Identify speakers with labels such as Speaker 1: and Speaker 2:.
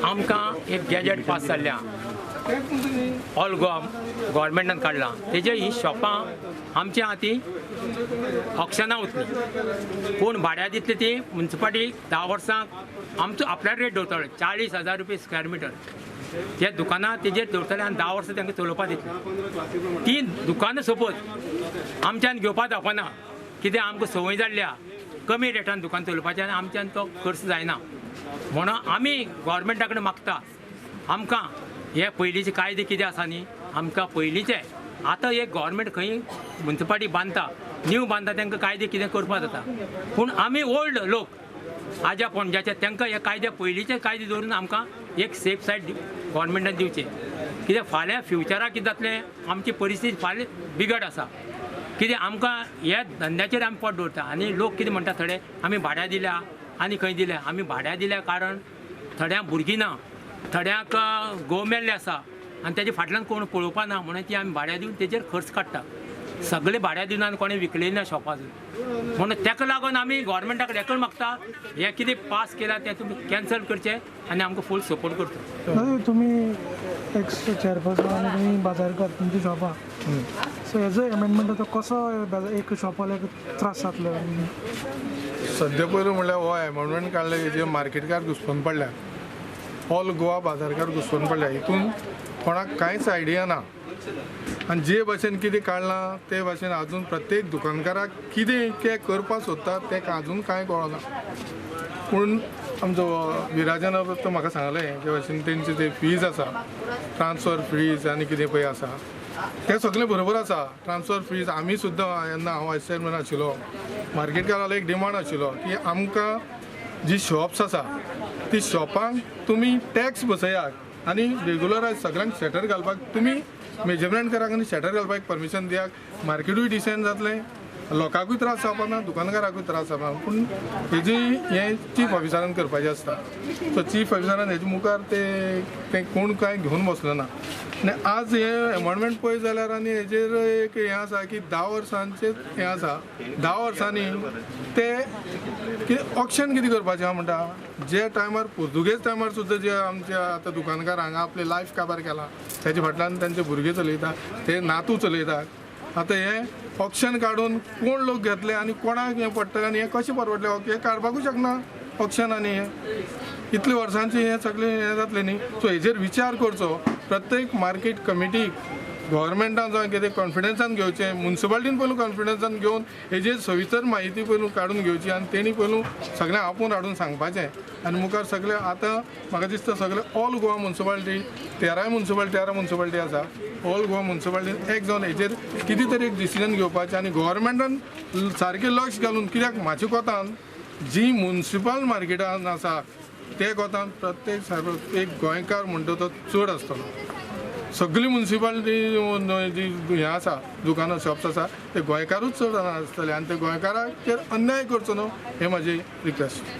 Speaker 1: आमकां एक gadget pass जाल्ल्या ऑल गोवा गव्हर्मेंटान काडलां तेजे ही शॉपां आमच्या हाती ऑक्शनां वतलीं कोण भाड्यार दितली ती म्युन्सिपालिटी 10 वर्सांक आमचो आपल्या रेट दवरतले 40,000 रुपया स्क्वेअर मिटर त्या दुकानां तेजेर दवरतले आनी 10 वर्सां तांकां चलोवपाक दितली ती दुकानां सपोज आमच्यान घेवपाक दाखोवना कित्याक आमकां संवय जाल्ल्या कमी रेटान दुकान चलोवपाचें आनी आमच्यान तो खर्च जायना म्हणून आमी गव्हर्मेंटा कडेन मागता आमकां हे पयलींचे कायदे कितें आसा न्ही आमकां पयलींचे आतां एक गव्हर्मेंट खंय म्युन्सिपालिटी बांदता न्यू बांदता तांकां कायदे कितें करपाक जाता पूण आमी ओल्ड लोक आज्या पणज्याचे तांकां हे कायदे पयलींचे कायदे दवरून आमकां एक सेफ सायड गव्हर्मेंटान दिवचें कित्याक फाल्यां फ्युचराक कितें जातलें आमची परिस्थिती फाल्यां बिगड आसा कित्याक आमकां ह्या धंद्याचेर आमी पोट दवरता आनी लोक कितें म्हणटा थोडे आमी भाड्या दिल्या आनी खंय दिल्या आमी भाड्या दिल्या कारण थोड्यांक भुरगीं ना थोड्यांक घोव मेल्ले आसा आनी तेजे फाटल्यान कोण पळोवपा ना म्हणून ती आमी भाड्या दिवन तेजेर खर्च काडटा सगळे भाड्या दिवन आनी कोणें विकलेली ना शॉपां म्हणून ताका लागून आमी गव्हर्मेंटा कडेन एकच मागता हें कितें पास केलां तें तुमी कॅन्सल करचें आनी आमकां फूल सपोर्ट करचो
Speaker 2: तुम्ही एक्स चेअरपर्सन आणि तुम्ही बाजारकार तुमची शॉपां सो हेजो एमेंडमेंट तो कसो एक शॉपाक त्रास जातलो
Speaker 3: सद्या पयलीं म्हणल्यार हो एमेंडमेंट काडले हेजे मार्केटकार घुस्पून पडल्या ऑल गोवा बाजारकार घुस्पून पडल्या हितून कोणाक कांयच आयडिया ना आनी जे भाशेन कितें काडलां ते भाशेन आजून प्रत्येक दुकानकाराक कितें ते करपाक सोदतात तेका आजून कांय कळना पूण आमचो विराजन तो म्हाका सांगलें जे भाशेन तेंचे ते फीज आसा ट्रान्सफर फीज आनी कितें पळय आसा तें सगळें बरोबर आसा ट्रान्सफर फीज आमी सुद्दां जेन्ना हांव वायस चेअरमॅन आशिल्लो मार्केटकारालो एक डिमांड आशिल्लो की आमकां जी शॉप्स आसा ती शॉपांक तुमी टॅक्स बसयात आनी रेगुलरायज सगळ्यांक शटर घालपाक तुमी मेजरमेंट कराक आनी शटर घालपाक परमिशन दियात मार्केटूय डिसेंट जातलें लोकांकूय त्रास जावपा ना दुकानकाराकूय त्रास जावपा ना पूण हेजी हें चीफ ऑफिसरान करपाचें आसता सो चीफ ऑफिसरान हेजे मुखार ते कोण कांय घेवन बसलो ना आनी आज हे एमेंडमेंट पळयत जाल्यार आनी हेजेर एक हें आसा की 10 वर्सांचें हें आसा 10 वर्सांनी ते ऑक्शन कितें करपाचें आहा म्हणटा जे टायमार पोर्तुगेज टायमार सुद्दां जे आमचे आतां दुकानकार हांगा आपलें लायफ काबार केलां तेजे फाटल्यान तांचे भुरगे चलयता ते नातू चलयतात आतां हे ऑक्शन काडून कोण लोक घेतले आनी कोणाक हें पडटलें आनी हें कशें परवडलें हें काडपाकूच शकना ऑक्शनांनी हें इतले वर्सांचें हें सगळें हें जातलें न्ही सो हेजेर विचार करचो प्रत्येक मार्केट कमिटीक गव्हर्मेंटान जावं कितें कॉन्फिडन्सान घेवचें म्युन्सिपालिटीन पयलू कॉन्फिडन्सान घेवन हेजेर सविस्तर म्हायती पयलू काडून घेवची आनी तेणी पयलू सगळें आपूण हाडून सांगपाचें आनी मुखार सगळें आतां म्हाका दिसता सगळें ऑल गोवा म्युन्सिपालिटी 13 म्युन्सिपालिटी आसा ऑल गोवा म्युन्सिपालिटीन एक जावन हेजेर कितें तरी एक डिसिजन घेवपाचें आनी गव्हर्मेंटान सारकें लक्ष घालून कित्याक म्हाज्या कोतान जी म्युन्सिपल मार्केटान आसा ते कोतान प्रत्येक एक गोंयकार म्हणटा तो चड आसतलो सगळी म्युन्सिपालिटी जी हें आसा दुकानां शॉप्स आसा ते गोंयकारूच चड आसतले आनी ते गोंयकाराचेर अन्याय करचो न्हू हें म्हाजी रिक्वेस्ट